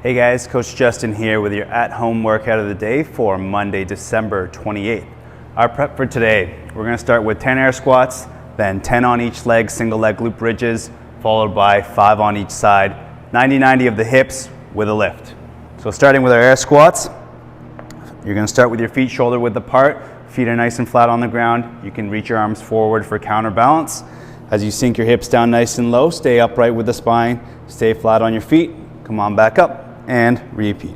Hey guys, Coach Justin here with your at-home workout of the day for Monday, December 28th. Our prep for today, we're going to start with 10 air squats, then 10 on each leg, single leg glute bridges, followed by 5 on each side, 90-90 of the hips with a lift. So starting with our air squats, you're going to start with your feet shoulder width apart, feet are nice and flat on the ground. You can reach your arms forward for counterbalance. As you sink your hips down nice and low, stay upright with the spine, stay flat on your feet, come on back up. And repeat.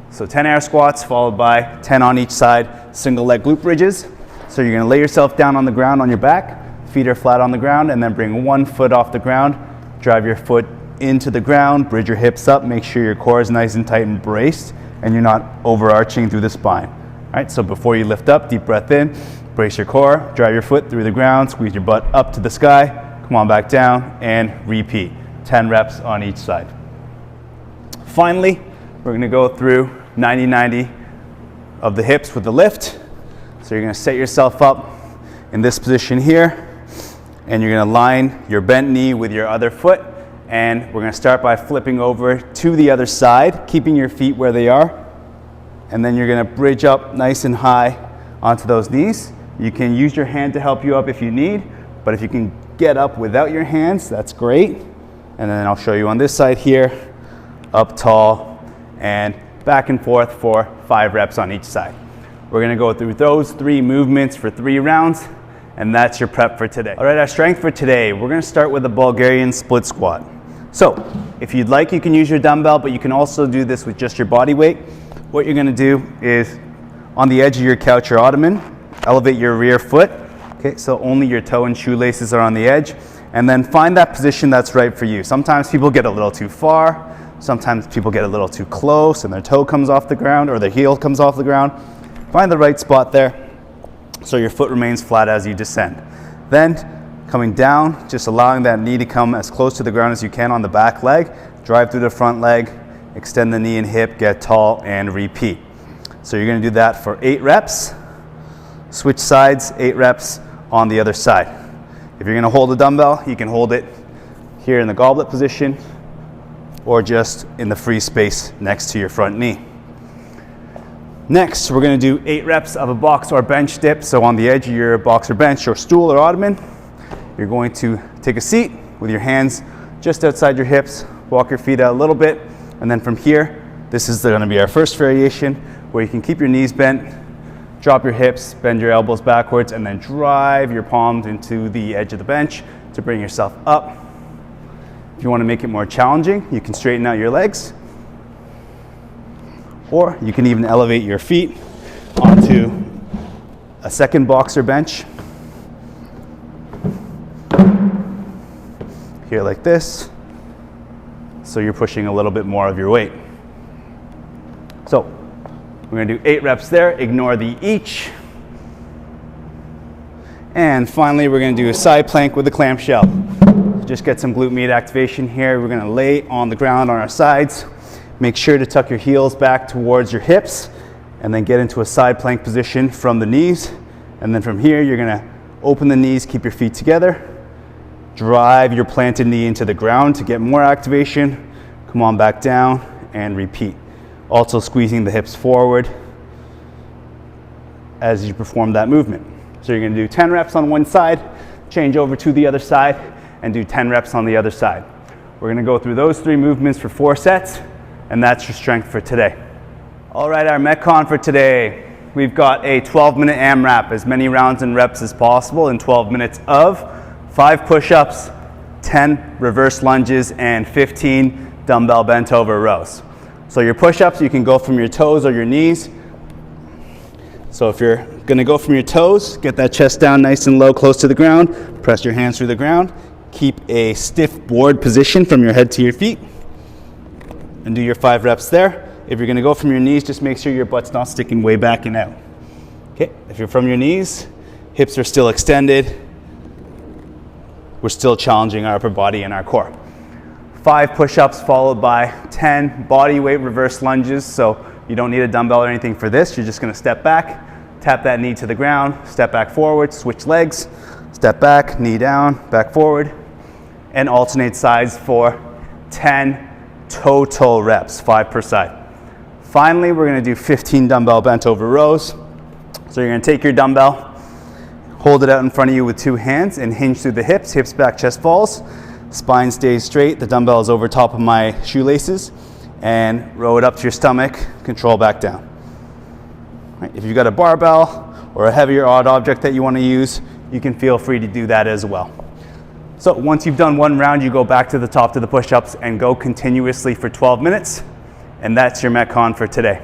So 10 air squats followed by 10 on each side, single leg glute bridges. So you're going to lay yourself down on the ground on your back, feet are flat on the ground, and then bring one foot off the ground, drive your foot into the ground, bridge your hips up, make sure your core is nice and tight and braced, and you're not overarching through the spine. All right, so before you lift up, deep breath in, brace your core, drive your foot through the ground, squeeze your butt up to the sky, come on back down, and repeat. 10 reps on each side. Finally, we're going to go through 90-90 of the hips with the lift. So you're going to set yourself up in this position here, and you're going to line your bent knee with your other foot, and we're going to start by flipping over to the other side, keeping your feet where they are, and then you're going to bridge up nice and high onto those knees. You can use your hand to help you up if you need, but if you can get up without your hands, that's great. And then I'll show you on this side here, up tall and back and forth for 5 reps on each side. We're gonna go through those 3 movements for 3 rounds, and that's your prep for today. All right, our strength for today, we're gonna start with the Bulgarian split squat. So if you'd like, you can use your dumbbell, but you can also do this with just your body weight. What you're gonna do is on the edge of your couch or ottoman, elevate your rear foot. Okay, so only your toe and shoelaces are on the edge. And then find that position that's right for you. Sometimes people get a little too far. Sometimes people get a little too close and their toe comes off the ground or their heel comes off the ground. Find the right spot there so your foot remains flat as you descend. Then coming down, just allowing that knee to come as close to the ground as you can on the back leg. Drive through the front leg, extend the knee and hip, get tall, and repeat. So you're gonna do that for 8 reps. Switch sides, 8 reps on the other side. If you're gonna hold a dumbbell, you can hold it here in the goblet position or just in the free space next to your front knee. Next, we're gonna do 8 reps of a box or bench dip. So on the edge of your box or bench or stool or ottoman, you're going to take a seat with your hands just outside your hips, walk your feet out a little bit, and then from here, this is gonna be our first variation where you can keep your knees bent, drop your hips, bend your elbows backwards, and then drive your palms into the edge of the bench to bring yourself up. If you want to make it more challenging, you can straighten out your legs, or you can even elevate your feet onto a second box or bench. Here like this, so you're pushing a little bit more of your weight. So, we're gonna do 8 reps there, ignore the each. And finally, we're gonna do a side plank with a clamshell. Just get some glute med activation here. We're gonna lay on the ground on our sides. Make sure to tuck your heels back towards your hips and then get into a side plank position from the knees. And then from here, you're gonna open the knees, keep your feet together. Drive your planted knee into the ground to get more activation. Come on back down and repeat. Also squeezing the hips forward as you perform that movement. So you're gonna do 10 reps on one side, change over to the other side, and do 10 reps on the other side. We're gonna go through those 3 movements for 4 sets, and that's your strength for today. All right, our Metcon for today. We've got a 12-minute AMRAP, as many rounds and reps as possible in 12 minutes of 5 push-ups, 10 reverse lunges, and 15 dumbbell bent over rows. So your push-ups, you can go from your toes or your knees. So if you're gonna go from your toes, get that chest down nice and low, close to the ground, press your hands through the ground, keep a stiff board position from your head to your feet, and do your 5 reps there. If you're gonna go from your knees, just make sure your butt's not sticking way back and out. Okay, if you're from your knees, hips are still extended, we're still challenging our upper body and our core. 5 push-ups followed by 10 body weight reverse lunges. So you don't need a dumbbell or anything for this. You're just gonna step back, tap that knee to the ground, step back forward, switch legs, step back, knee down, back forward, and alternate sides for 10 total reps, 5 per side. Finally, we're gonna do 15 dumbbell bent over rows. So you're gonna take your dumbbell, hold it out in front of you with 2 hands and hinge through the hips, hips back, chest falls. Spine stays straight, the dumbbell is over top of my shoelaces, and row it up to your stomach, control back down. Right. If you've got a barbell or a heavier odd object that you wanna use, you can feel free to do that as well. So once you've done 1 round, you go back to the top to the push-ups and go continuously for 12 minutes. And that's your Metcon for today.